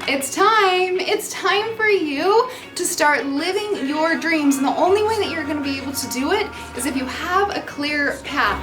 It's time! It's time for you to start living your dreams, and the only way that you're going to be able to do it is if you have a clear path.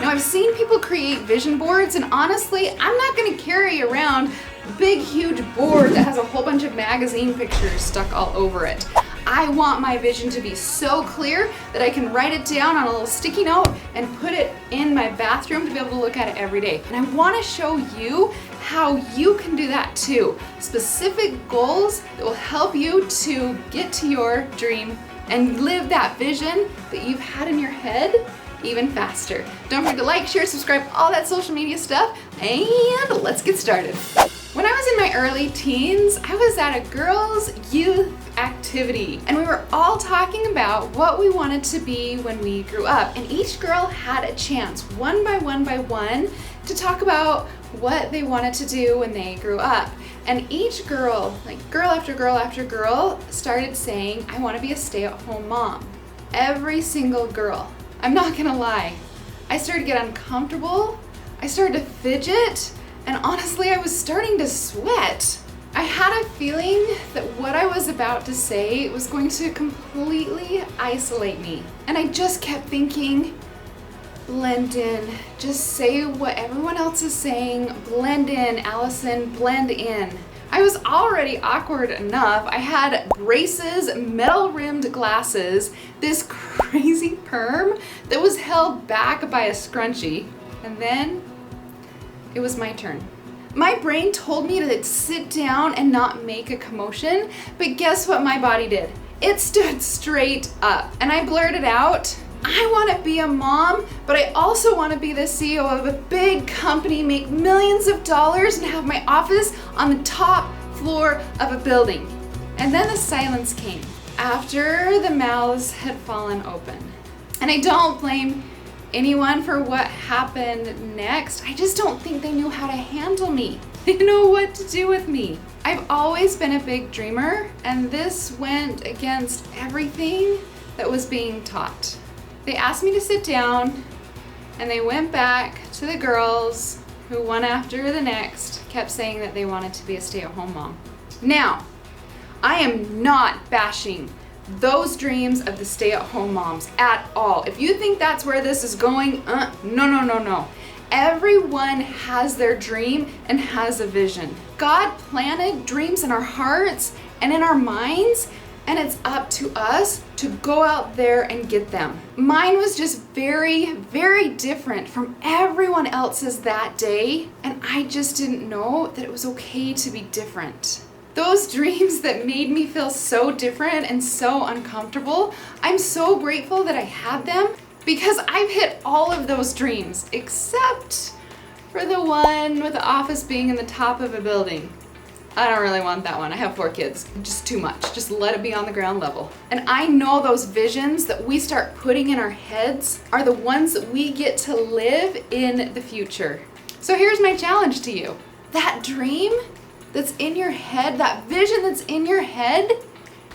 Now, I've seen people create vision boards, and honestly, I'm not going to carry around a big, huge board that has a whole bunch of magazine pictures stuck all over it. I want my vision to be so clear that I can write it down on a little sticky note and put it in my bathroom to be able to look at it every day. And I want to show you how you can do that too. Specific goals that will help you to get to your dream and live that vision that you've had in your head even faster. Don't forget to like, share, subscribe, all that social media stuff, and let's get started. When I was in my early teens, I was at a girls' youth activity, and we were all talking about what we wanted to be when we grew up, and each girl had a chance, one by one, to talk about what they wanted to do when they grew up. And each girl, like girl after girl after girl, started saying, I want to be a stay-at-home mom. Every single girl. I'm not gonna lie, I started to get uncomfortable, I started to fidget, and honestly, I was starting to sweat. I had a feeling that what I was about to say was going to completely isolate me. And I just kept thinking, blend in. Just say what everyone else is saying. Blend in, Allison, blend in. I was already awkward enough. I had braces, metal-rimmed glasses, this crazy perm that was held back by a scrunchie, and then it was my turn. My brain told me to sit down and not make a commotion, but guess what my body did? It stood straight up, and I blurted out, I want to be a mom, but I also want to be the CEO of a big company, make millions of dollars, and have my office on the top floor of a building. And then the silence came after the mouths had fallen open. And I don't blame anyone for what happened next. I just don't think they knew how to handle me. They didn't know what to do with me. I've always been a big dreamer, and this went against everything that was being taught. They asked me to sit down, and they went back to the girls who one after the next kept saying that they wanted to be a stay-at-home mom. Now, I am not bashing those dreams of the stay-at-home moms at all. If you think that's where this is going, no. Everyone has their dream and has a vision. God planted dreams in our hearts and in our minds, and it's up to us to go out there and get them. Mine was just very, very different from everyone else's that day, and I just didn't know that it was okay to be different. Those dreams that made me feel so different and so uncomfortable, I'm so grateful that I had them, because I've hit all of those dreams, except for the one with the office being in the top of a building. I don't really want that one. I have 4 kids. Just too much. Just let it be on the ground level. And I know those visions that we start putting in our heads are the ones that we get to live in the future. So here's my challenge to you. That dream that's in your head, that vision that's in your head,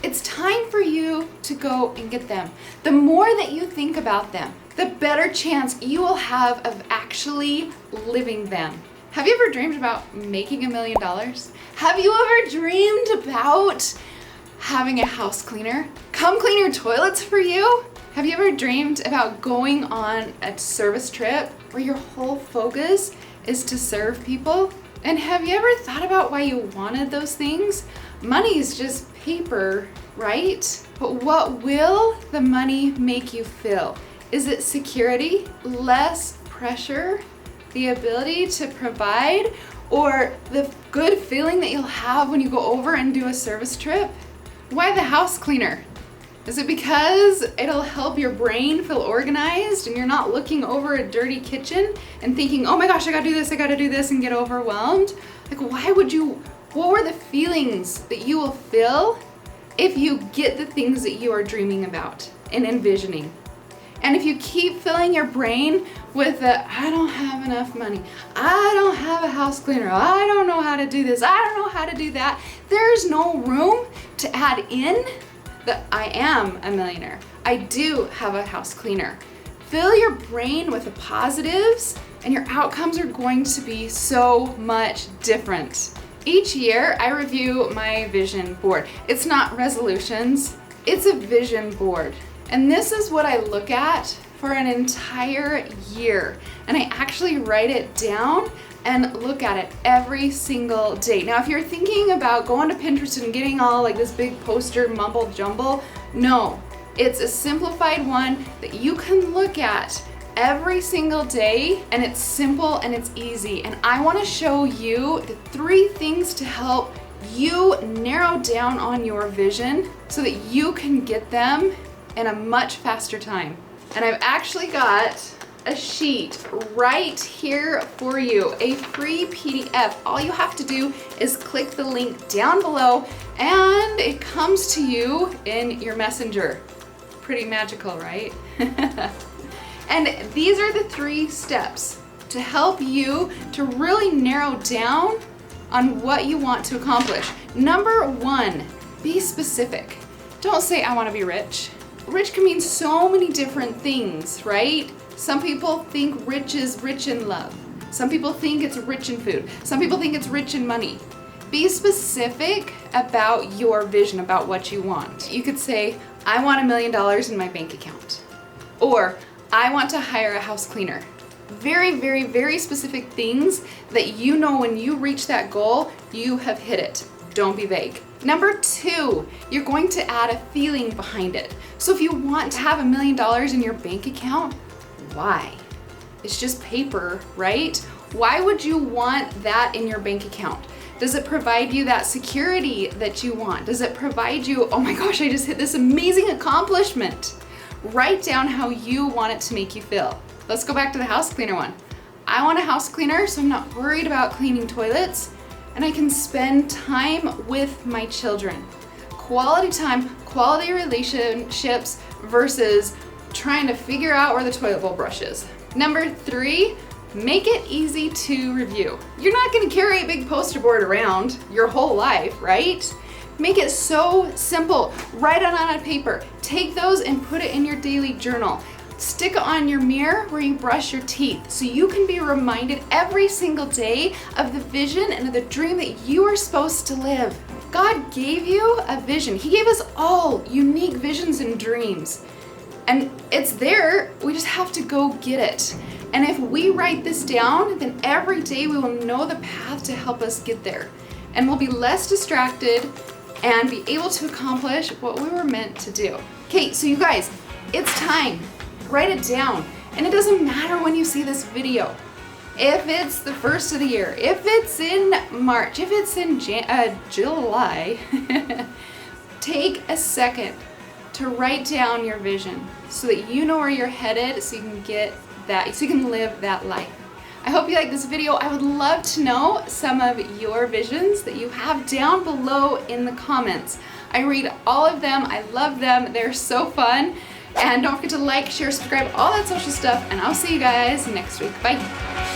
it's time for you to go and get them. The more that you think about them, the better chance you will have of actually living them. Have you ever dreamed about making $1 million? Have you ever dreamed about having a house cleaner come clean your toilets for you? Have you ever dreamed about going on a service trip where your whole focus is to serve people? And have you ever thought about why you wanted those things? Money is just paper, right? But what will the money make you feel? Is it security, less pressure, the ability to provide, or the good feeling that you'll have when you go over and do a service trip? Why the house cleaner? Is it because it'll help your brain feel organized and you're not looking over a dirty kitchen and thinking, oh my gosh, I gotta do this and get overwhelmed? Like, what were the feelings that you will feel if you get the things that you are dreaming about and envisioning? And if you keep filling your brain with I don't have enough money, I don't have a house cleaner, I don't know how to do this, I don't know how to do that, there's no room to add in that I am a millionaire. I do have a house cleaner. Fill your brain with the positives and your outcomes are going to be so much different. Each year, I review my vision board. It's not resolutions, it's a vision board. And this is what I look at for an entire year. And I actually write it down and look at it every single day. Now, if you're thinking about going to Pinterest and getting all like this big poster mumble jumble, no. It's a simplified one that you can look at every single day, and it's simple and it's easy. And I want to show you the 3 things to help you narrow down on your vision so that you can get them in a much faster time. And I've actually got a sheet right here for you, a free PDF. All you have to do is click the link down below and it comes to you in your messenger. Pretty magical, right? And these are the 3 steps to help you to really narrow down on what you want to accomplish. Number 1, be specific. Don't say, I want to be rich. Rich can mean so many different things, right? Some people think rich is rich in love. Some people think it's rich in food. Some people think it's rich in money. Be specific about your vision, about what you want. You could say, I want $1 million in my bank account. Or, I want to hire a house cleaner. Very, very, very specific things that you know when you reach that goal, you have hit it. Don't be vague. Number 2, you're going to add a feeling behind it. So if you want to have $1 million in your bank account, why? It's just paper, right? Why would you want that in your bank account? Does it provide you that security that you want? Does it provide you, oh my gosh, I just hit this amazing accomplishment? Write down how you want it to make you feel. Let's go back to the house cleaner one. I want a house cleaner so I'm not worried about cleaning toilets and I can spend time with my children. Quality time, quality relationships versus trying to figure out where the toilet bowl brush is. Number 3, make it easy to review. You're not gonna carry a big poster board around your whole life, right? Make it so simple. Write it on a paper. Take those and put it in your daily journal. Stick it on your mirror where you brush your teeth so you can be reminded every single day of the vision and of the dream that you are supposed to live. God gave you a vision. He gave us all unique visions and dreams. And it's there, we just have to go get it. And if we write this down, then every day we will know the path to help us get there. And we'll be less distracted and be able to accomplish what we were meant to do. Okay, so you guys, it's time. Write it down. And it doesn't matter when you see this video. If it's the first of the year, if it's in March, if it's in July, take a second to write down your vision so that you know where you're headed so you can get that, so you can live that life. I hope you like this video. I would love to know some of your visions that you have down below in the comments. I read all of them. I love them. They're so fun. And don't forget to like, share, subscribe, all that social stuff. And I'll see you guys next week. Bye.